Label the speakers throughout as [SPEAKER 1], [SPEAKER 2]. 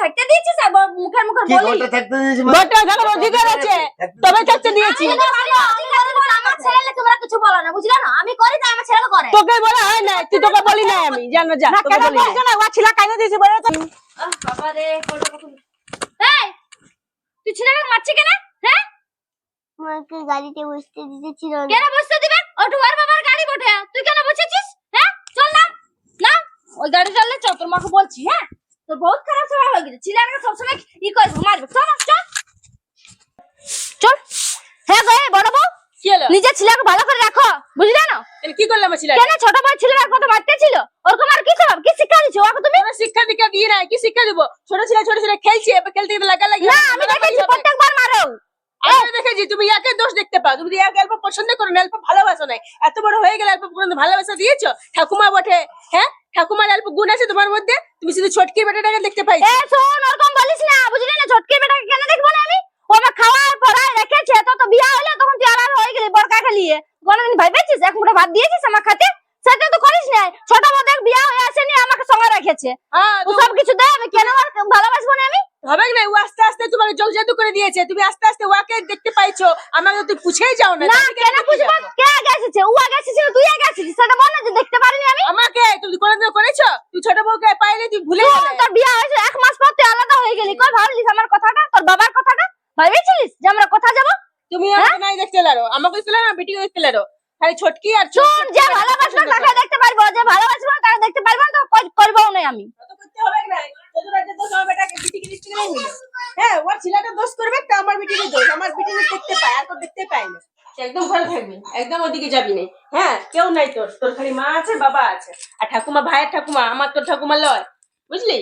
[SPEAKER 1] থাকতে দিয়েছিস আর মুখের মুখে
[SPEAKER 2] কি
[SPEAKER 1] বলি
[SPEAKER 2] ঘরটা থাকতে দিয়েছি
[SPEAKER 3] ঘরটা থাকার অধিকার আছে, তবে থাকতে দিয়েছি।
[SPEAKER 1] আমার ছেলে তোমরা কিছু বলো না, বুঝলে না? আমি করি তাই আমার ছেলে করে।
[SPEAKER 3] তোকে বলা হয় না, তুই তোকে বলি না আমি, জানো যা তোকে বলি না। ও ছিলা কাইনা দিয়েছে বলে তো।
[SPEAKER 1] বাবা রে কোলটা কত। এই তুই ছেলেকে মারছিস কেন? হ্যাঁ
[SPEAKER 4] আমাকে গাড়িতে বসতে দিতেছিল না।
[SPEAKER 1] কেন বসতে দিবে? ওটা ওর বাবার গাড়ি বটে, তুই কেন বসেছিস? হ্যাঁ চল না না, ওই গাড়ি চাললে চল, তোর মাকে বলছি। হ্যাঁ তোর বহুত খারাপ স্বভাব হয়ে গেছে, ছেলেকে সবসময় ই করবো, মারবে। চল চল চল। হ্যাঁ গো বড় বউ,
[SPEAKER 3] কি হলো?
[SPEAKER 1] নিজের ছেলেকে ভালো করে রাখো, বুঝলে না?
[SPEAKER 3] কি করলাম আমার ছেলে?
[SPEAKER 1] কেন ছোট বড় ছেলেরা কত মারতে ছিল, ওরকম আর কি স্বভাব, কি শিক্ষা দিছো ওকে তুমি?
[SPEAKER 3] কোনো শিক্ষা দীক্ষা দিয়ে নাই, কি শিক্ষা দিব? ছোট ছেলে খেলছে, এবার খেলতে গেলে লাগা লাগি।
[SPEAKER 1] না আমি দেখেছি প্রত্যেকবার মারো।
[SPEAKER 3] আমি দেখেছি তুমি ইয়াকে দোষ দেখতে পাও, তুমি ইয়াকে অল্প পছন্দ করো না, অল্প ভালোবাসো নাই। এত বড় হয়ে গেলে অল্প পর্যন্ত ভালোবাসা দিয়েছো? ঠাকুমা বটে, হ্যাঁ ঠাকুমার অল্প গুণ আছে তোমার মধ্যে, তুমি শুধু ছোটকি বেটাটাকে দেখতে পাইছো।
[SPEAKER 1] এ শোন ওরকম বলিস না, বুঝলি না? ছোটকি বেটাকে কেন দেখবো না আমি? ও আমার খাওয়ার পড়ায় রেখেছে, তো বিয়া হলে তখন তুই আলাদা হয়ে গেলি বড়কা খেলিয়ে। কোনদিন ভাইবেছিস এক মুঠো ভাত দিয়েছিস আমার খাতে? সেটা তো করিস না। ছোট বড় দেখ বিয়া হয়ে আসেনি, আমাকে সঙ্গে রেখেছে।
[SPEAKER 3] হ্যাঁ
[SPEAKER 1] ও সব কিছু দে, আমি কেন আর ভালোবাসবো না আমি?
[SPEAKER 3] হবে না, ও আস্তে আস্তে তোমাকে জল জাদু করে দিয়েছে, তুমি আস্তে আস্তে ওকে দেখতে পাইছো, আমাকে তুই পুছেই যাও না।
[SPEAKER 1] না কেন বুঝবো? কে আগে এসেছে? ও আগে এসেছিল, তুই আগে এসেছিস, সেটা বল না যে দেখতে পারিনি আমি।
[SPEAKER 3] আমাকে তুমি কোনদিন করেছো? তুই ছোট বউকে পাইলে তুই ভুলে গেলে।
[SPEAKER 1] তোর বিয়া হয়েছে 1 মাস পর তুই আলাদা হয়ে গেলি, কই ভাবলিস আমার কথাটা, তোর বাবার কথাটা ভাবেছিলিস যে আমরা কথা যাব?
[SPEAKER 3] তুমি আমাকে নাই দেখতে লারো, আমাকে দেখতে লারো, বিটিকে দেখতে লারো, খালি ছোটকি আর
[SPEAKER 1] শোন, যে ভালোবাসলো তাকে দেখতে পারবো, যে ভালোবাসবো না তাকে দেখতে পারবো না, তো করবো না আমি।
[SPEAKER 3] তো করতে হবে না, যত রাজ্যে দোষ আমার বেটাকে বিটিকে দেখতে গেলে মিলে। হ্যাঁ ওর ছেলেটা দোষ করবে তো আমার বিটিকে দোষ, আমার বিটিকে দেখতে পায় আর তো দেখতে পায় না। একদম ঘরে থাকবি, একদম ওদিকে যাবি না। হ্যাঁ কেউ নাই তোর, তোর খালি মা আছে বাবা আছে আর ঠাকুমা, ভাইয়ের ঠাকুমা, আমার তোর ঠাকুমা লয়, বুঝলি?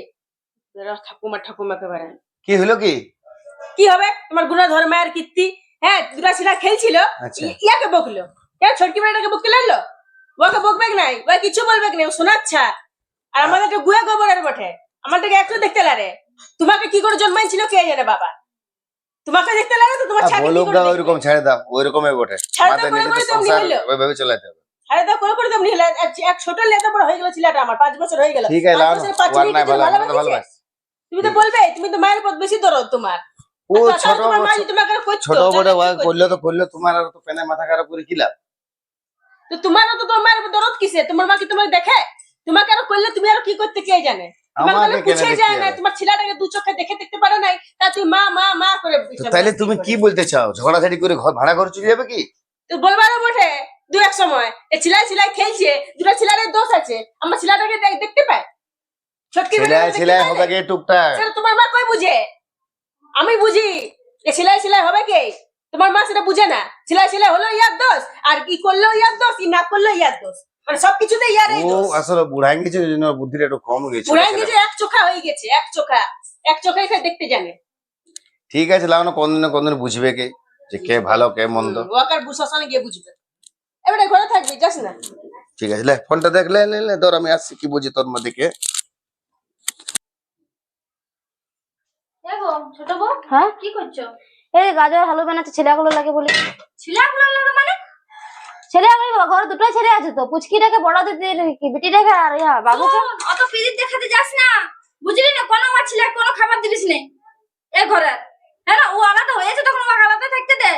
[SPEAKER 3] ঠাকুমাকে বাড়ায়
[SPEAKER 2] কি হলো কি?
[SPEAKER 3] কি হবে? তোমার গুণাধর মায়ের কীর্তি। হ্যাঁ দুটা ছেলে খেলছিল,
[SPEAKER 2] আচ্ছা।
[SPEAKER 3] ইয়াকে বকলো, কেন ছোটকি বেটাকে বকতে লাগলো? ওকে বকবে নাই, ও কিছু বলবে না, ও শোনাচ্ছা। আর আমাদেরকে গুয়া গোবরের বটে, আমাদেরকে একটু দেখতে লারে। তোমাকে কি করে জন্মাইছিল কে জানে বাবা, তোমাকে দেখতে লাগে তো তোমার ছাকে কি
[SPEAKER 2] বলুক
[SPEAKER 3] করে
[SPEAKER 2] দাও,
[SPEAKER 3] দেখবে?
[SPEAKER 2] ওইরকম ছেড়ে দাও, ওইরকমই বটে।
[SPEAKER 3] ছেড়ে দাও,
[SPEAKER 2] মাথায়
[SPEAKER 3] করে
[SPEAKER 2] নিচে
[SPEAKER 3] করে
[SPEAKER 2] তো
[SPEAKER 3] তেমনি
[SPEAKER 2] সংসার
[SPEAKER 3] হইলো।
[SPEAKER 2] ওইভাবে চালাতে হবে।
[SPEAKER 3] আরে তো করে তেমনি হলো। এক ছোট লেদা বড় হয়ে গেল ছেলেটা আমার, 5 বছর হয়ে গেল।
[SPEAKER 2] ঠিক আছে,
[SPEAKER 3] 5
[SPEAKER 2] লাও
[SPEAKER 3] বছরে
[SPEAKER 2] না,
[SPEAKER 3] 5
[SPEAKER 2] ওয়ার নাই
[SPEAKER 3] মিনিট
[SPEAKER 2] ভালো, আমরা তো
[SPEAKER 3] ভালোবাসিছে।
[SPEAKER 2] ভালোবাসি।
[SPEAKER 3] তুমি তো বলবে, তুমি তো মায়ের পথ বেশি দরদ তোমার।
[SPEAKER 2] ও ছোট
[SPEAKER 3] তোমার মা যদি তোমাকে কইতো,
[SPEAKER 2] ছোট বড় করলে তো করলে, তোমার আর তো পেনে মাথা খারাপ করে কি লাভ?
[SPEAKER 3] তো তোমারও তো তোমার মায়ের দরদ কিসে? তোমার মা কি তোমাকে দেখে? তোমাকে আর করলে তুমি আর কি করতে কে জানে? তোমাকে
[SPEAKER 2] আমাকে
[SPEAKER 3] তো
[SPEAKER 2] কেন
[SPEAKER 3] পুছে
[SPEAKER 2] দেখতে
[SPEAKER 3] যায় না,
[SPEAKER 2] হবে?
[SPEAKER 3] তোমার ছেলেটাকে দু চোখে দেখতে পারো নাই, তা তুই মা মা মা করে
[SPEAKER 2] তো তাইলে তুমি কি বলতে চাও? ঝগড়াঝাড়ি করে ঘর ভাড়া করে চলে যাবে কি?
[SPEAKER 3] তো বলবারও বটে দু এক সময় এই ছিলাই খেলছে, দুটা ছেলের দোষ আছে, আমার ছেলেটাকে দেখতে পায়, ছোটকি
[SPEAKER 2] ছেলে হবে কি টুকটাক?
[SPEAKER 3] সেটা তোমার মা কই বুঝে? আমি বুঝি। এ ছেলে হবে কে? তোমার মা সেটা বুঝে না। ছেলে হলো ইয়ার দোষ, আর কি করলো ইয়ার দোষ, কি না করলো ইয়ার দোষ, মানে সবকিছুতে ইয়ারই
[SPEAKER 2] ও
[SPEAKER 3] দোষ।
[SPEAKER 2] আসলে বুড়াই গেছে, ওই জন্য বুদ্ধিটা একটু কম গেছে।
[SPEAKER 3] বুড়াই গেছে, এক চোখা হয়ে গেছে, এক চোখে সে দেখতে জানে।
[SPEAKER 2] ঠিক আছে, লাও না, কোনদিন বুঝবে কে যে কে ভালো কে মন্দ।
[SPEAKER 3] ওয়াকার বুঝাসানে গিয়ে বুঝবে। এবারে ঘরে থাকবি, যাস না।
[SPEAKER 2] ঠিক আছে, লে ফোনটা দেখ, লে ধর, আমি আসছি, কি বুঝি তোর মধ্যে কে।
[SPEAKER 1] দেখো ছোট বউ,
[SPEAKER 4] হ্যাঁ
[SPEAKER 1] কি করছো?
[SPEAKER 4] এই গাজর হালুয়া বানাতে ছেলেগুলো লাগে বলে।
[SPEAKER 1] ছেলেগুলো লাগে মানে?
[SPEAKER 4] ছেলেগুলো ঘরে দুটো ছেলে আছে তো, পুচকিটাকে বড় দিদি বিটিটাকে আর ইয়া বাবুকে।
[SPEAKER 1] শোন, অত পিরিত দেখাতে যাস না, বুঝলি না? কোনো আমার ছেলে কোনো খাবার দিবিস না এ ঘরে। হ্যাঁ ও আলাদা হয়েছে, তখন ও আলাদা থাকতে দে।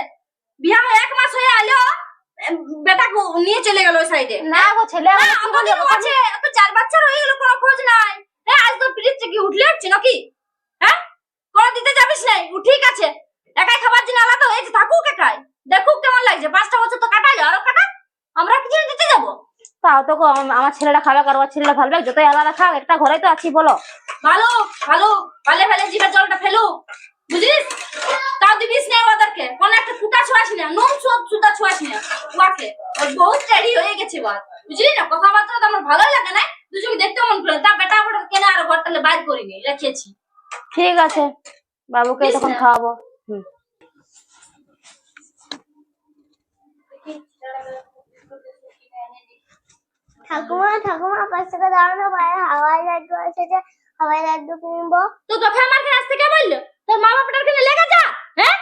[SPEAKER 1] বিয়া হয়ে 1 মাস হয়ে আলো, বেটাকে নিয়ে চলে গেল ওই সাইডে।
[SPEAKER 4] না গো ছেলে
[SPEAKER 1] না, অতদিন আছে, তো 4 বাচ্চার হয়ে গেল, কোনো খোঁজ নাই। হ্যাঁ আজ তো পিরিত কি উঠলে হচ্ছে নাকি? হ্যাঁ কোনো দিতে যাবিস নাই, ও ঠিক আছে, একাই খাবার জন্য আলাদা হয়েছে, থাকুক একাই, দেখুক কেমন লাগছে। 5টা বছর তো কাটাইলো, আরো কাটা, আমরা কি জন্য দিতে যাবো?
[SPEAKER 4] তাও তো গো, আমার ছেলেটা খাবে আর ওর ছেলেটা ভালো লাগে, যতই আলাদা খাক একটা ঘরে তো আছি বলো।
[SPEAKER 1] ভালো ভালে জিভের জলটা ফেলু, বুঝলিস? তাও দিবিস না ওদেরকে, কোনো একটা ফুটা ছোঁয়াস না, নুন সব সুতা ছোঁয়াস না ওকে। ওর বহুত রেডি হয়ে গেছে বল, বুঝলি না? কথাবার্তা তো আমার ভালো লাগে না, দুজনকে দেখতে মন করে। তা বেটা বড় কেন আর ঘরটালে বাইর করিনি, রেখেছি।
[SPEAKER 4] ঠিক আছে, বাবুকে তখন খাওয়াবো। ঠাকুমা 5 টাকা দাও না, ভাই হাওয়াই লাড্ডু আছে, যে হাওয়াই লাড্ডু কিনবো।
[SPEAKER 1] তো তোকে আমার কাছ থেকে বললো তোর মা বাপটার কিনে লেগে যা। হ্যাঁ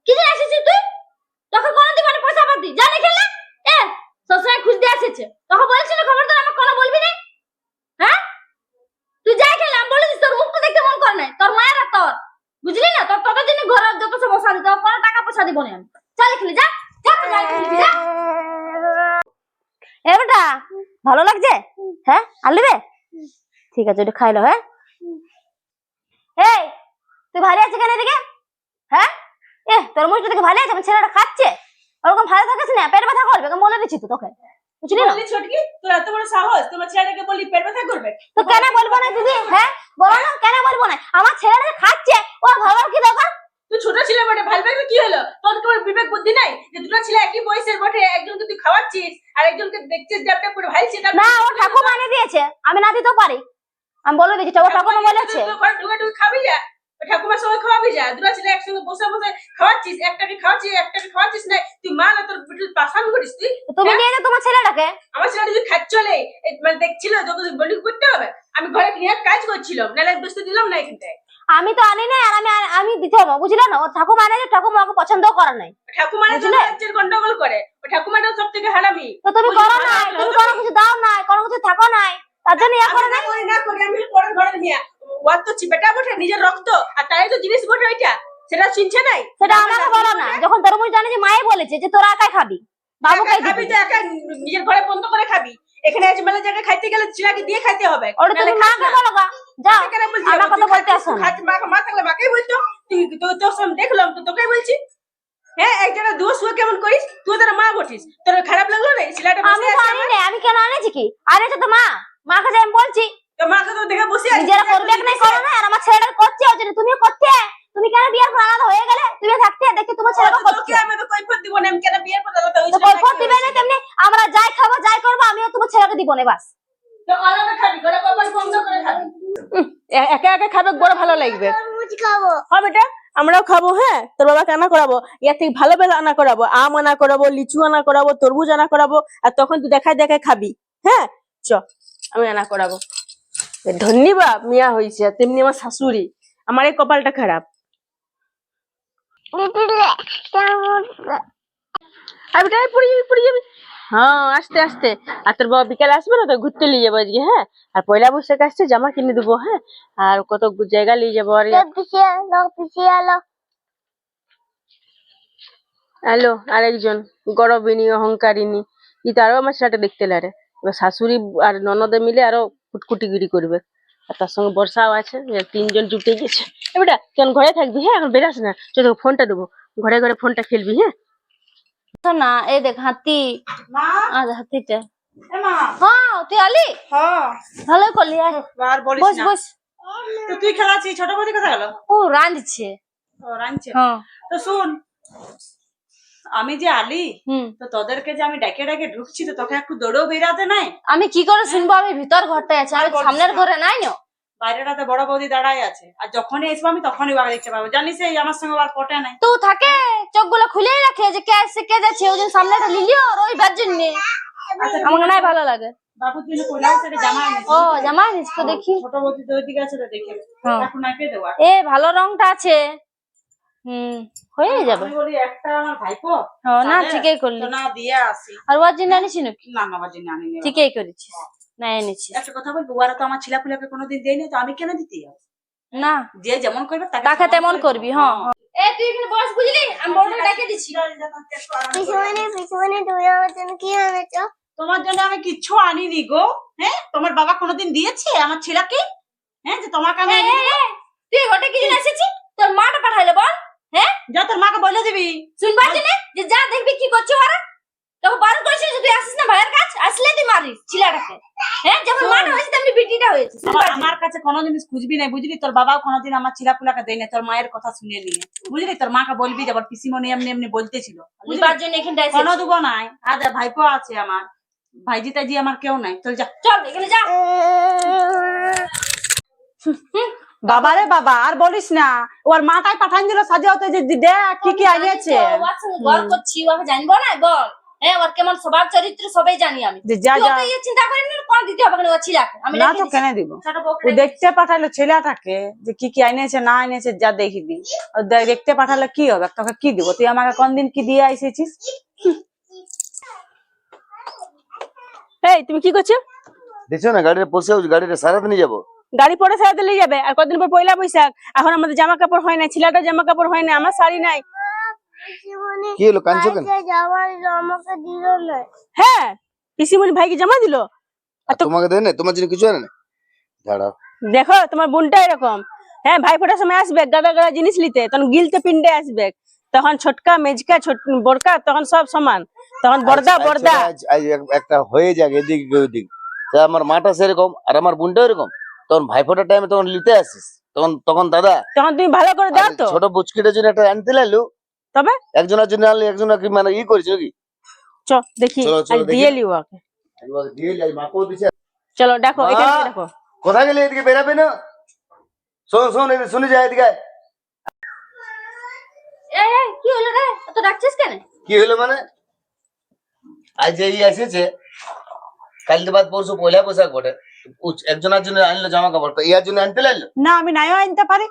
[SPEAKER 1] কি যে আসিস তুই? তোকে কোন দিবানে পয়সা পাতি জানি খেলে এ সবসময় খুঁজতে আসছে, তোকে বলছিল খবরদার আমাকে কোনো বলবি না। হ্যাঁ তুই যাই খেলাম বলিস, তোর মুখটা দেখতে মন করে নাই, দিতে হবে, কোনো টাকা পয়সা দিব না আমি। চল এখানে যা, যা তুই বাড়ি খেলবি, যা।
[SPEAKER 4] এ বেটা ভালো লাগছে? হ্যাঁ আর নেবে? ঠিক আছে ওটা খাইলো। হ্যাঁ এই তুই ভালো আছে কেন এদিকে? হ্যাঁ তোর মুখটা দেখে ভালো আছে, আমার ছেলেটা খাচ্ছে। ওরকম ভালো থাকিস না, পেট ব্যথা করবে, আমি বলে দিচ্ছি তো তোকে, বুঝলি না?
[SPEAKER 3] বললি ছোটকি, তোর এত বড় সাহস, তোমার ছেলেটাকে বলি পেট ব্যথা করবে?
[SPEAKER 4] তো কেন বলবো না দিদি? হ্যাঁ বলো না, কেন বলবো না? আমার ছেলেটা যে খাচ্ছে ওর ভাবার কি দরকার?
[SPEAKER 3] তুই ছোট ছেলে বটে, ভালো লাগলে কি হলো? তোর তোমার বিবেক বুদ্ধি নাই যে দুটো ছেলে একই বয়সের বটে, একজনকে তুই খাওয়াচ্ছিস আর একজনকে দেখছিস ডাবটা করে ভাইছিস?
[SPEAKER 4] না ও ঠাকুমা এনে দিয়েছে, আমি না দিতেও পারি, আমি বলে দিচ্ছি ও ঠাকুমা বলেছে।
[SPEAKER 3] ঘরে ঢুকে ঢুকে খাবি যা, ঠাকুমার সঙ্গে খাওয়াবি যা, দুটো ছেলে একসঙ্গে বসে বসে খাওয়াচ্ছিস, একটাকে খাওয়াচ্ছিস না, তুই মা না তোর বিটুল পাশান করিস তুই?
[SPEAKER 4] তুমি নিয়ে যাও তোমার ছেলেটাকে।
[SPEAKER 3] আমার ছেলেটা যদি খাচ্ছলে মানে দেখছিল তোকে বলি করতে হবে, আমি ঘরে গিয়ে কাজ করছিলাম, নাহলে বসতে দিলাম না এখানটায়।
[SPEAKER 4] আমি তো আনি না, আর আমি দিতে হবে, বুঝলে না? ও ঠাকুমা আনে, ঠাকুমা ওকে পছন্দ করে নাই।
[SPEAKER 3] ঠাকুমারা তো বাচ্চার গন্ডগোল করে, ও ঠাকুমাটা সব থেকে হারামি।
[SPEAKER 4] তো তুমি করো না, তুমি কোনো কিছু দাও না, কোনো কিছু থাকো নাই, তার জন্য ইয়া করে নাই।
[SPEAKER 3] না করি আমি পরের ঘরে নিয়ে, ওর তো বেটা বটে, নিজের রক্ত, আর তাই তো জিনিস বটে ওইটা, সেটা শুনছে নাই?
[SPEAKER 4] সেটা আমাকে বলো না, যখন তরমুজ জানে যে মায়ে বলেছে যে তোরা একাই খাবি, বাবুকে
[SPEAKER 3] খাবি তো একা নিজের ঘরে বন্ধ করে খাবি, এখানে আছে মেলা জায়গায় খাইতে গেলে চিনাকে দিয়ে খাইতে হবে।
[SPEAKER 4] ওটা তুমি মাকে বলো গা, যাও আমার কথা বলতে আসো না।
[SPEAKER 3] মা থাকলে মাকেই বলতো, তুই তোর সঙ্গে দেখলাম তো তোকেই বলছি। হ্যাঁ এক জায়গায় দোষ হয়ে কেমন করিস তুই? তোর মা বটিস, তোর খারাপ লাগলো না ছেলেটা
[SPEAKER 4] আমি তো আনি না, আমি কেন আনেছি কি? আনেছে তো মা, মাকে যে আমি বলছি
[SPEAKER 3] তো মাকে তো দেখে বসে আছিস,
[SPEAKER 4] নিজেরা করবে নাই করো না, আর আমার ছেলেটা করছে, ওই জন্য তুমিও করতে। তুমি কেন বিয়ের পর আলাদা হয়ে গেলে? তুমি থাকতে দেখি তোমার ছেলেটা করছে।
[SPEAKER 3] তোকে আমি তো কৈফিয়ত দিব না, আমি কেন বিয়ের পর আলাদা
[SPEAKER 4] তো
[SPEAKER 3] হইছি?
[SPEAKER 4] কৈফিয়ত দিবে না, তেমনি আমরা যাই খাবো যাই করবো, আমিও তোমার ছেলেকে দিব না, বাস।
[SPEAKER 3] তো আলাদা খাবি, ঘরে কপাল বন্ধ করে খাবি। একা একা খাবে বড় ভালো লাগবে। হ্যাঁ বেটা আমরাও খাবো। হ্যাঁ তোর বাবা আনা করাবো, এর থেকে ভালো ভালো আনা করাবো, আম আনা করাবো, লিচু আনা করাবো, তরমুজ আনা করাবো, আর তখন তুই দেখায় দেখায় খাবি। হ্যাঁ চ আমি আনা করাবো। ধন্যবাদ মিয়া হয়েছে, তেমনি আমার শাশুড়ি, আমার এই কপালটা খারাপ। আর বেটা পড়ে যাবি। হ্যাঁ আস্তে আস্তে। আর তোর বাবা বিকালে আসবে না তো, ঘুরতে নিয়ে যাবো আজকে। হ্যাঁ আর পয়লা বৈশাখ আসছে, জামা কিনে দেবো। হ্যাঁ আর কত জায়গা নিয়ে যাবো। আর হ্যালো আরেকজন গরবিনী অহংকারিনী, ই তারও আমার ছেলেটা দেখতে লারে। এবার শাশুড়ি আর ননদে মিলে আরো কুটকুটিগিরি করবে। আর তার সঙ্গে বর্ষাও আছে, তিনজন জুটে গেছে। এবারটা কেন ঘরে থাকবি? হ্যাঁ এখন বেরাস না, চল তোকে ফোনটা দেবো, ঘরে ঘরে ফোনটা খেলবি। হ্যাঁ
[SPEAKER 4] না এই দেখ হাতি,
[SPEAKER 3] মা
[SPEAKER 4] আজ হাতিটা।
[SPEAKER 3] এ মা
[SPEAKER 4] হ্যাঁ তুই আলি,
[SPEAKER 3] হ্যাঁ
[SPEAKER 4] ভালো করলি, আয়
[SPEAKER 3] আর বলিস
[SPEAKER 4] বস
[SPEAKER 3] না।
[SPEAKER 4] বস।
[SPEAKER 3] তো তুই খেলাচ্ছিস, ছোট বৌদি কোথায় গেল?
[SPEAKER 4] ও রাঁধছে।
[SPEAKER 3] ও রাঁধছে।
[SPEAKER 4] হ্যাঁ
[SPEAKER 3] তো শুন, আমি যে আলি,
[SPEAKER 4] হুম,
[SPEAKER 3] তো তোদেরকে যে আমি ডাকে ডাকে ঢুকছি, তো তোকে একটু দৌড়েও বেরাতে নাই?
[SPEAKER 4] আমি কি করে শুনবো? আমি ভিতর ঘরটায় আছি, আমি সামনের ঘরে নাই না।
[SPEAKER 3] বাইরেটাতে বড় বৌদি দাঁড়ায় আছে, আর যখনই আসবো আমি তখনই বাবা দেখতে পাবো। জানিস এই আমার সঙ্গে আর পটে নাই।
[SPEAKER 4] তো থাকে চোখগুলো খুলেই রাখে যে কে আসছে কে যাচ্ছে, ওই জন্য সামনেটা লিলিও আর ওই বার জন্য আমাকে নাই ভালো লাগে।
[SPEAKER 3] বাবুর জন্য কইলাম সেটা জামা এনেছি।
[SPEAKER 4] ও জামা আনিস তো দেখি।
[SPEAKER 3] ছোট বৌদি তো ওইদিকে আছে, তো দেখে
[SPEAKER 4] হ্যাঁ।
[SPEAKER 3] এখন নাইপে দেওয়া।
[SPEAKER 4] এ ভালো রংটা আছে, হয়ে যাবে।
[SPEAKER 3] আমি বলি একটা আমার ভাইপো
[SPEAKER 4] হ্যাঁ না
[SPEAKER 3] তাহলে
[SPEAKER 4] ঠিকই করলি।
[SPEAKER 3] তো না দিয়ে আসি।
[SPEAKER 4] আর ওর জন্য আনিস নাকি?
[SPEAKER 3] না বাবার জন্য আনিনি।
[SPEAKER 4] ঠিকই করেছিস, না এনেছিস।
[SPEAKER 3] একটা কথা বলবো, ওরা তো আমার ছিলাপুলাকে কোনোদিন দেয়নি, তো আমি কেন দিতে যাবো?
[SPEAKER 4] না
[SPEAKER 3] যে যেমন করবে
[SPEAKER 4] তাকে তেমন করবি। হ্যাঁ
[SPEAKER 1] এ তুই এখানে বস, বুঝলি? আমি বড়টা ডাকে দিচ্ছি।
[SPEAKER 3] তোমার জন্য আমি কিচ্ছু আনিনি গো। হ্যাঁ তোমার বাবা কোনোদিন দিয়েছে আমার ছেলেকে? হ্যাঁ যে তোমাকে আমি
[SPEAKER 1] এই, এই, এই, তুই ঘটে কি জন্য এসেছিস? তোর মাটা পাঠাইলো বল। হ্যাঁ
[SPEAKER 3] যা তোর মাকে বলে দিবি।
[SPEAKER 1] শুনবার জন্য যে যা দেখবি কি করছো ওরা, তোকে বারণ করেছে যে তুই আসিস না ভাইয়ের কাছ, আসলে তুই মারিস ছেলেটাকে। হ্যাঁ যেমন মাটা হয়েছে তেমনি বিটিটা হয়েছে।
[SPEAKER 3] আমার কাছে কোনো জিনিস খুঁজবি না, বুঝলি? তোর বাবাও কোনোদিন আমার ছিলাপুলাকে দেয় না, তোর মায়ের কথা শুনে নিয়ে, বুঝলি? তোর মাকে বলবি যে আবার পিসিমণি এমনি এমনি বলতেছিল,
[SPEAKER 1] বুঝবার জন্য এখানটা এসেছিস।
[SPEAKER 3] কোনো দুবো নাই। আর ভাইপো আছে আমার, ভাইজি তাইজি আমার কেউ নাই। চল যা,
[SPEAKER 1] চল এখানে যা।
[SPEAKER 3] বাবারে বাবা আর বলিস না, ওর মাটাই পাঠান দিল সাজাতে যে দেখ কি কি আনিয়েছে।
[SPEAKER 1] ওর সঙ্গে গল্প করছি, ওকে জানবো না বল? হ্যাঁ ওর কেমন স্বভাব চরিত্র সবাই জানি আমি।
[SPEAKER 3] যে যা
[SPEAKER 1] তুই
[SPEAKER 3] যা
[SPEAKER 1] অত ইয়ে চিন্তা করিস না, কোন দিতে হবে না ও ছেলেকে। আমি
[SPEAKER 3] না
[SPEAKER 1] রেখে
[SPEAKER 3] তো
[SPEAKER 1] দিচ্ছি।
[SPEAKER 3] কেন দিব?
[SPEAKER 1] ছোট
[SPEAKER 3] ও
[SPEAKER 1] বউকে
[SPEAKER 3] দেখতে পাঠালো ছেলেটাকে যে কি কি আনিয়েছে না আনিয়েছে, যা দেখি দি। দেখতে পাঠালে কি হবে? তোকে কি দিব? তুই আমাকে কোনদিন কি দিয়ে আইসেছিস? এই তুমি কি করছো?
[SPEAKER 2] দেখছো না গাড়িতে বসে, গাড়িটা সারাতে নিয়ে যাবো।
[SPEAKER 3] গাড়ি পরে সারাতে নিয়ে যাবে, আর কদিন পর পয়লা বৈশাখ। এখন আমাদের জামা কাপড় হয় না, ছেলেটার জামা কাপড় হয় না, আমার শাড়ি নাই।
[SPEAKER 2] কি হলো কাঁদছো কেন?
[SPEAKER 3] হ্যাঁ পিসিমণি ভাইকে জামা দিল।
[SPEAKER 2] আর তোমাকে দেয় না? তোমার জন্য কিছু আনে না? দাঁড়াও।
[SPEAKER 3] দেখো তোমার বোনটা এরকম। হ্যাঁ ভাই ফোটার সময় আসবে গাদা গাদা জিনিস নিতে, তখন গিলতে পিন্ডে আসবে, তখন ছোটকা মেজকা বড়কা তখন সব সমান, তখন বড়দা বড়দা।
[SPEAKER 2] আজ একটা হয়ে যাক এদিক ওদিক, তা আমার মাটা সেরকম আর আমার বোনটা এরকম, তখন ভাইফোঁটার টাইমে তখন নিতে আসিস, তখন দাদা
[SPEAKER 3] তখন তুমি ভালো করে দাও তো।
[SPEAKER 2] ছোট বুচকিটার জন্য একটা আনতে লাইলো,
[SPEAKER 3] তবে
[SPEAKER 2] একজনের জন্য আনলে একজনের কি মানে ই করেছে নাকি?
[SPEAKER 3] চ দেখি
[SPEAKER 2] চলো, চলো,
[SPEAKER 3] আজ
[SPEAKER 2] দেখি।
[SPEAKER 3] দিয়ে লিও ওকে।
[SPEAKER 2] মাকেও দিছে।
[SPEAKER 3] চলো দেখো
[SPEAKER 2] মা!
[SPEAKER 3] এখান থেকে দেখো।
[SPEAKER 2] কোথায় গেলে? এদিকে বেরাবে না? শোন শোন, এদিকে শুনে যায়, এদিকে আয়।
[SPEAKER 1] এই কি হলো রে, এত ডাকছিস কেন?
[SPEAKER 2] কি হলো মানে? আজ যে ই এসেছে, কাল বাদ পরশু পয়লা বৈশাখ বটে, একজনের জন্য আনলো জামা কাপড়, তো ইয়ার জন্য আনতে লাইলো?
[SPEAKER 5] না আমি নাইও আনতে পারি।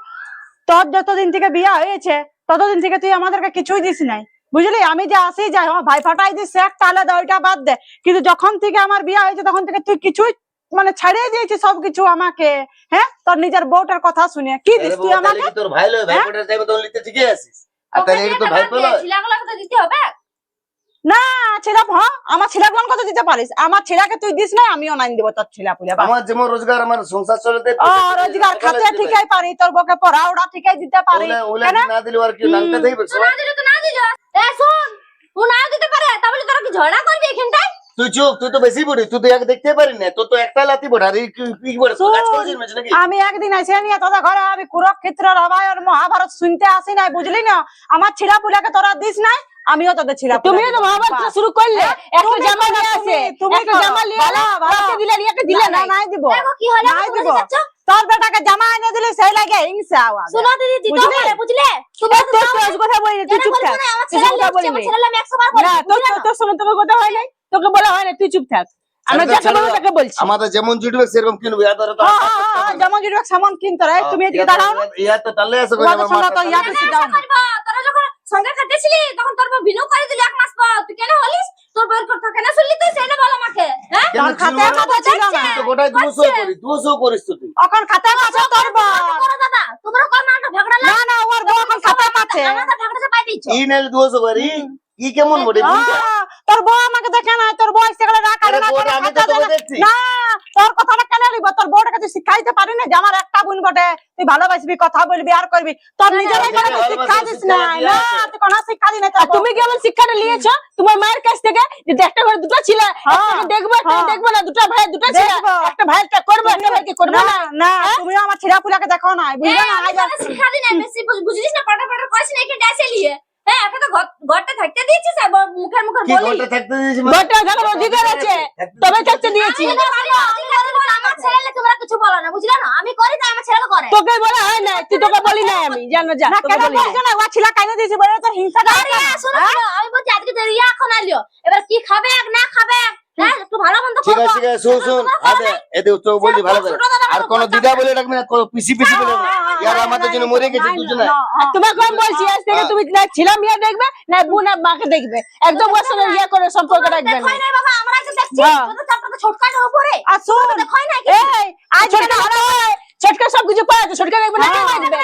[SPEAKER 5] তোর যতদিন থেকে বিয়ে হয়েছে ততদিন থেকে তুই আমাদেরকে কিছুই দিস নাই, বুঝলি? আমি যে আসি যাই আমার ভাই ফাটাই দিস একটা আলাদা, ওইটা বাদ দে, কিন্তু যখন থেকে আমার বিয়ে হয়েছে তখন থেকে তুই কিছুই মানে ছাড়িয়ে দিয়েছিস সবকিছু আমাকে। হ্যাঁ তোর নিজের বউটার কথা শুনে কি দিস তুই আমাকে?
[SPEAKER 2] তোর ভাই লয়, ভাইফোঁটার টাইমে তখন নিতে ঠিকই আসিস, আর
[SPEAKER 1] ওকে
[SPEAKER 2] তাহলে
[SPEAKER 1] দিয়ে
[SPEAKER 2] এটা তো
[SPEAKER 1] একটা
[SPEAKER 2] ভাইপো
[SPEAKER 1] বাদ দে,
[SPEAKER 2] লয়।
[SPEAKER 1] ছিলাগুলোকে তো দিতে হবে।
[SPEAKER 5] না ছেলে, হ্যাঁ আমার ছেলেগুলো কত দিতে পারিস? আমার ছেলেকে তুই দিস না, আমিও নাই দিব তোর ছেলে পুলে।
[SPEAKER 2] আমার যেমন রোজগার, আমার সংসার চলতে
[SPEAKER 5] ও রোজগার খাতে ঠিকই পারি, তোর বউকে পড়া ওরা ঠিকই দিতে পারি। কেন?
[SPEAKER 2] না দিলে আর কি নামটা দেবে?
[SPEAKER 1] তো না দিলে তো না দিল। এ শোন, ও না দিতে পারে তাহলে তোরা কি ঝগড়া করবি এখানটায়?
[SPEAKER 2] তুই চুপ, তুই তো বেশি বড়ি, তুই তো এক দেখতে পারি না, তোর তো একটা লাতি বড়, আর এই কি বড়
[SPEAKER 5] শোন,
[SPEAKER 2] গাছ করেছিস মেঝে নাকি?
[SPEAKER 5] আমি একদিন এসে নিয়ে তোদের ঘরে আমি কুরুক্ষেত্র রামায়ণ মহাভারত শুনতে আসি নাই, বুঝলি না? আমার ছিলা পুলাকে তোরা দিস নাই, আমিও তোদের ছিলা।
[SPEAKER 3] তুমিও তো মহাভারত শুরু করলে, একটা জামা নিয়ে আসে,
[SPEAKER 5] তুমি
[SPEAKER 3] একটা জামা নিয়ে
[SPEAKER 5] ভালো, ভালো।
[SPEAKER 3] ওকে দিলে নিয়ে দিলে
[SPEAKER 5] না
[SPEAKER 3] না।
[SPEAKER 5] নাই দিব,
[SPEAKER 1] দেখো কি হলো,
[SPEAKER 5] নাই
[SPEAKER 1] আমাকে
[SPEAKER 5] দিব।
[SPEAKER 1] বলে যাচ্ছ?
[SPEAKER 5] তোর বেটাকে জামা এনে দিলে সেই লাগে হিংসা আওয়াজ।
[SPEAKER 1] শোনো দিদি, দিতে
[SPEAKER 5] বুঝলি?
[SPEAKER 1] হবে, বুঝলে? তুমি
[SPEAKER 3] তোর তোর কথা বলি, তুই চুপ থাক।
[SPEAKER 1] আমার
[SPEAKER 3] তুই
[SPEAKER 1] ছেলে
[SPEAKER 3] কথা বলি
[SPEAKER 1] আমার
[SPEAKER 3] নাই।
[SPEAKER 1] ছেলে আমি 100 বার বলি,
[SPEAKER 3] না তোর তোর সঙ্গে তোর কথা হয় নাই, তোকে বলা হয় না, তুই চুপ থাক। আমরা
[SPEAKER 2] ছেড়ে দাও,
[SPEAKER 3] যাকে
[SPEAKER 2] ছেড়ে
[SPEAKER 3] বলবো
[SPEAKER 2] দাও।
[SPEAKER 3] তাকে বলছি।
[SPEAKER 2] আমাদের যেমন জুটবে সেরকম কিনবে, আর ধরো তো
[SPEAKER 5] হ্যাঁ, হ্যাঁ, হ্যাঁ, যেমন যদি সামান কিনতে রে, তুমি এদিকে দাঁড়াও না।
[SPEAKER 2] ইয়া তো তাহলে আসো করে
[SPEAKER 5] ওদের
[SPEAKER 2] আমার
[SPEAKER 5] সঙ্গে
[SPEAKER 2] মাথা
[SPEAKER 5] তো ইয়া
[SPEAKER 2] তাহলে
[SPEAKER 5] বেশি দাও না।
[SPEAKER 1] তোরা যখন সঙ্গে খাটেছিলি তখন তোর বউ বিনু করে দিলি 1 মাস পর, তুই কেন হলিস? তোর বউর কথা কেন শুনলি তুই সেটা বল আমাকে। হ্যাঁ
[SPEAKER 2] কেন
[SPEAKER 5] তোর খাতে
[SPEAKER 2] ছিল না?
[SPEAKER 5] কথা ছিল না।
[SPEAKER 2] তুই তো গোটাই 200 করিস, 200 করিস তো তুই।
[SPEAKER 5] এখন খাতে পাচ্ছে তোর বউ।
[SPEAKER 1] করো দাদা, তোমরা কর না ঝগড়া
[SPEAKER 5] না না ওর বউ এখন খাতে পাচ্ছে।
[SPEAKER 1] আমাদের ঝগড়া পাই দিচ্ছ।
[SPEAKER 2] ই নাইলে 200 করি, ই কেমন বটে বুঝছো?
[SPEAKER 5] তোর বউ আমাকে দেখে না, তোর বউ সেগুলো রাখা
[SPEAKER 2] আরে
[SPEAKER 5] না
[SPEAKER 2] বউটা
[SPEAKER 5] করে
[SPEAKER 2] আমি তো
[SPEAKER 5] খাতে
[SPEAKER 2] তোকে
[SPEAKER 5] দেয় না।
[SPEAKER 2] দেখছি।
[SPEAKER 5] না তোর কথাটা কেন নিব? তোর বউটাকে তুই শিখাইতে পারি না যে আমার একটা বোন বটে, তুই ভালোবাসবি, কথা বলবি আর করবি। তোর নিজের
[SPEAKER 2] নিজেকে
[SPEAKER 5] এখানে শিক্ষা
[SPEAKER 2] ভালোবাসার
[SPEAKER 5] দিস
[SPEAKER 2] শিক্ষা
[SPEAKER 5] না।
[SPEAKER 2] দিয়ে
[SPEAKER 5] না
[SPEAKER 2] আছে।
[SPEAKER 5] তুই কোনো শিক্ষা দিস না।
[SPEAKER 3] আর তুমি কেমন শিক্ষাটা নিয়েছো তোমার মায়ের কাছ থেকে, যে একটা ঘরে দুটো ছিল, একটাকে দেখবো একটাকে দেখবো না, দুটো ভাই দুটো ছিল,
[SPEAKER 5] দেখবো।
[SPEAKER 3] একটা ভাইটা করবো একটা ভাইকে করবো
[SPEAKER 5] না
[SPEAKER 3] না।
[SPEAKER 5] না তুমিও আমার ছেলে পুলাকে দেখো না, বুঝলে না? আজ
[SPEAKER 1] আমি শিক্ষা দিই না, বেশি বুঝিস না, পটা পটা কইছ না এখানে আসে লিয়ে। হ্যাঁ একটা তো ঘরটা থাকতে দিয়েছিস আর মুখের
[SPEAKER 2] কি
[SPEAKER 1] বলি।
[SPEAKER 2] ঘন্টা থাকতে দিয়েছি মানে?
[SPEAKER 3] ঘরটা থাকার অধিকার আছে, তবে থাকতে দিয়েছি।
[SPEAKER 1] আমার ছেলে তোমরা কিছু বলো না, বুঝলে না? আমি করি তাই আমার ছেলে করে।
[SPEAKER 3] তোকে বলা হয় না, তুই তোকে বলি নাই আমি, জানো যা
[SPEAKER 5] না
[SPEAKER 3] তোকে
[SPEAKER 5] কেন
[SPEAKER 3] বলি নাই।
[SPEAKER 5] বলছো না? ও ছেলে কেন দিয়েছে বলে তোর হিংসাটা
[SPEAKER 1] আরে শোনো শোনো, আমি বলছি আজকে তো রিয়া এখন আইলো, এবার কি খাবে না খাবে, হ্যাঁ একটু ভালো মন্দ
[SPEAKER 2] ঠিক
[SPEAKER 1] করবো।
[SPEAKER 2] আছে ঠিক আছে, শুন আদে এতে তো বললি ভালো করে, আর কোন দিদা বলে রাখবি না, পিসি পিসি বলে রাখবি। ইয়ার আমাদের জন্য মরে গেছে দুজনে।
[SPEAKER 3] আর তোমাকে আমি বলছি আজ থেকে তুমি না ছিলাম ইয়ে দেখবে না বোন আর মাকে দেখবে, একদম ওর সঙ্গে ইয়ে করে সম্পর্ক রাখবে না।
[SPEAKER 1] দেখোই নাই বাবা, আমরা আজকে দেখছি
[SPEAKER 3] হ্যাঁ।
[SPEAKER 1] তোদের চাপটা ছোটকাটার উপরে।
[SPEAKER 5] আর শোন
[SPEAKER 1] দেখোই নাই কি?
[SPEAKER 5] এই আজ
[SPEAKER 3] ছোটকা ভালো হয়, ছোটকা সবকিছু পায়, ছোটকা দেখবে না, কে দেখবে?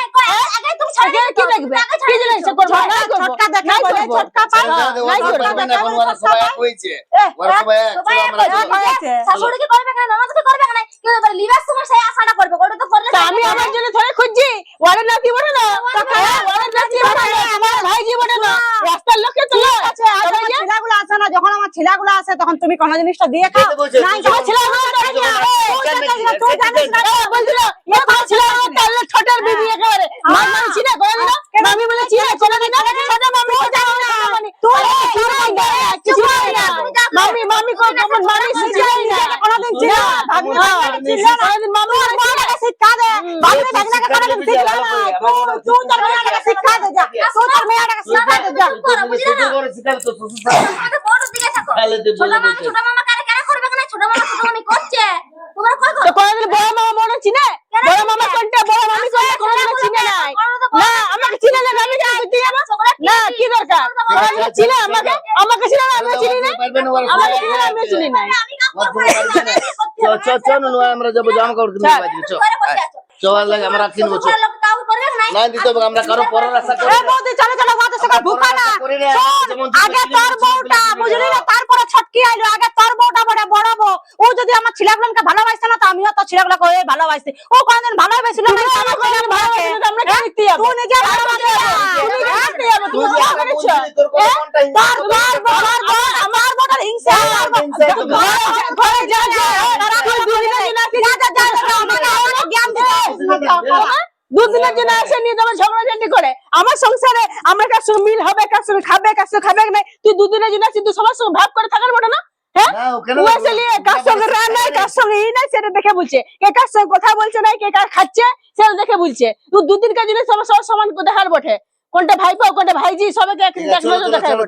[SPEAKER 1] আগে তুমি ছাড়ে
[SPEAKER 3] আগে কি দেখবে? কি জিনিস করবো? নাই করবো,
[SPEAKER 5] ছোটকা দেখা
[SPEAKER 3] নাই
[SPEAKER 5] বলে
[SPEAKER 3] করবো।
[SPEAKER 5] ছোটকা পাই
[SPEAKER 3] হ্যাঁ, নাই করবো।
[SPEAKER 2] ওরা সবাই এক হয়েছে, ওরা সবাই এক, চলো আমরা চলো।
[SPEAKER 5] হয়েছে।
[SPEAKER 1] শাশুড়ি কি করবে না, ননদ কি করবে না, কেউ এবার লিবাস তোমার সেই আশাটা করবে, ওটা তো করলে
[SPEAKER 3] তা আমি আমার জন্য ধরে খুঁজছি, ওরে নাতি বলে না, ওরে নাতি বলে না, আমার ভাইজি বলে না, রাস্তার লোকে তো না।
[SPEAKER 5] আজ আমার ছেলেগুলো আসে না, যখন আমার ছেলেগুলো আসে তখন তুমি কোনো জিনিসটা দিয়ে খাও।
[SPEAKER 2] খেতে বলছে,
[SPEAKER 5] না
[SPEAKER 2] তুই
[SPEAKER 5] তোমার
[SPEAKER 2] যখন-
[SPEAKER 5] ছেলে আমার জানিস না, তুই জানিস না,
[SPEAKER 3] বলছিল এ তোমার ছিল তাহলে ছোটর বিবি একেবারে মামি ছিল করে দিল, মামি বলে ছিল করে দিল, ছোট মামি তো জানি না, তুই কিছু জানি না, মামি মামি কো কেমন মামি শিখাই না,
[SPEAKER 5] কোনোদিন ছিল না, ভাগ্নে ভাগ্নে ছিল না।
[SPEAKER 3] কোনদিন মামি
[SPEAKER 5] তোর বউটাকে শিক্ষা দে, ভাগ্নে ভাগ্নেকে কোনোদিন শিখলো না। তুই তোর মেয়েটাকে শিক্ষা দে যা, তুই তোর মেয়েটাকে শিক্ষা দে যা।
[SPEAKER 1] আমাদের বড় দিকে থাকো।
[SPEAKER 2] তাহলে তুই
[SPEAKER 1] ছোট
[SPEAKER 2] বলে
[SPEAKER 1] মামা
[SPEAKER 2] বলছিস।
[SPEAKER 1] ছোট মামা কারে কারে করবে না, ছোট মামা ছোট মামি করছে, তোমরা কই
[SPEAKER 3] তো
[SPEAKER 1] করো?
[SPEAKER 3] কোনদিন বড় মামা মনে চিনে, বড় মামা কোনটা বড় মামি কোনটা কোনদিন চিনে নাই, না আমাকে চিনে না, আমি কেন বুঝতে যাবো না, কি দরকার আমাকে চিনে, আমাকে আমাকে চিনে না, আমি চিনি না, আমাকে চিনে না, আমি চিনি না।
[SPEAKER 2] আমরা যাবো জামা কাপড় কিনতে বাজারে, চল চল লাগে আমরা কিনবো, চল।
[SPEAKER 1] কাউ করবে না,
[SPEAKER 2] না দিতে হবে, আমরা কারো পরের আশা করি
[SPEAKER 5] এ
[SPEAKER 2] না।
[SPEAKER 5] বৌদি চলো চলো ওদের সঙ্গে ভুকা না শোন, আগে তোর বউটা বুঝলি না, তারপরে ছটকি আইলো, আগে তোর বউটা বড় বউ। ও যদি আমার ছেলেগুলোকে ভালোবাসে না তো আমিও তো ছেলেগুলোকে ভালোবাসি। ও কোনদিন ভালোবাসিল না, আমরা কেন দেখতে যাবো? তুই নিজে ভালোবাসে তুমি কেন দেখতে যাবো?
[SPEAKER 2] তুই
[SPEAKER 5] তুমি
[SPEAKER 2] যে
[SPEAKER 5] ভালো
[SPEAKER 2] একটা
[SPEAKER 5] করেছো।
[SPEAKER 2] বলছিলি, তোর কোনো মনটা হিংসা
[SPEAKER 5] তার
[SPEAKER 2] করবে না।
[SPEAKER 5] আমার বউটার হিংসা ঘরে যা যা তুই দুদিনের জন্য যা যা যা আমাকে জ্ঞান দিতে দুদিনের জন্য এসে নিয়ে যাবে ঝগড়াঝাটি করে আমার সংসারে। আমরা কার সঙ্গে মিল হবে, কার সঙ্গে খাবে, কার সঙ্গে খাবে না। তুই দুদিনের জন্য তুই সবার সঙ্গে ভাব করে থাকার বটে না। হ্যাঁ
[SPEAKER 2] না, ওখানে
[SPEAKER 5] ও এসে নিয়ে কার সঙ্গে রান্না, কার সঙ্গে ই নাই সেটা দেখে বলছে, কে কার সঙ্গে কথা বলছে না, কে কার খাচ্ছে সেটা দেখে বলছে। তুই দুদিন কার জিনিস সবার সমান দেখার বটে, কোনটা ভাইপো কোনটা ভাইজি সবাইকে
[SPEAKER 2] ঠিক আছে, চলো,
[SPEAKER 5] দেখার
[SPEAKER 2] চলো,
[SPEAKER 5] বটে।